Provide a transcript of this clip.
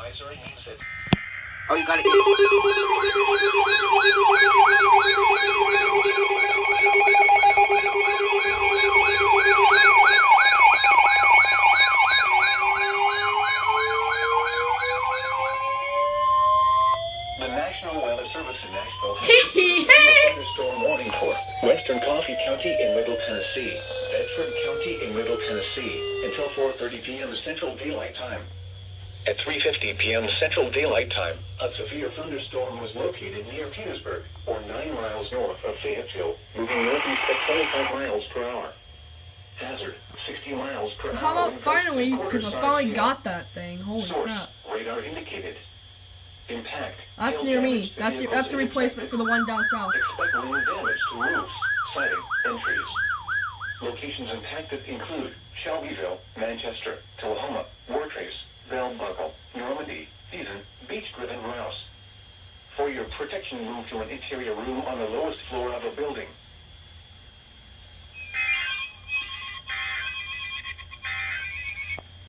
advisory means that... Oh, you got it. The National Weather Service in Nashville has a thunderstorm warning for Western Coffee County in Middle Tennessee, Bedford County in Middle Tennessee, until 4:30 p.m. Central Daylight Time. At 3:50 p.m. Central Daylight Time, a severe thunderstorm was located near Petersburg, or 9 miles north of Fayetteville, moving northeast at 25 miles per hour. Hazard, 60 miles per hour. How about finally, because I finally got that thing. Holy Source, crap. radar indicated. Impact. That's near me. That's a replacement for the one down south. Expect wind damage to roofs, siding, and trees. Locations impacted include Shelbyville, Manchester, Tullahoma, Wartrace, Bell Buckle, Normandy, Eden, Beech Grove, and Rouse. For your protection, move to an interior room on the lowest floor of a building.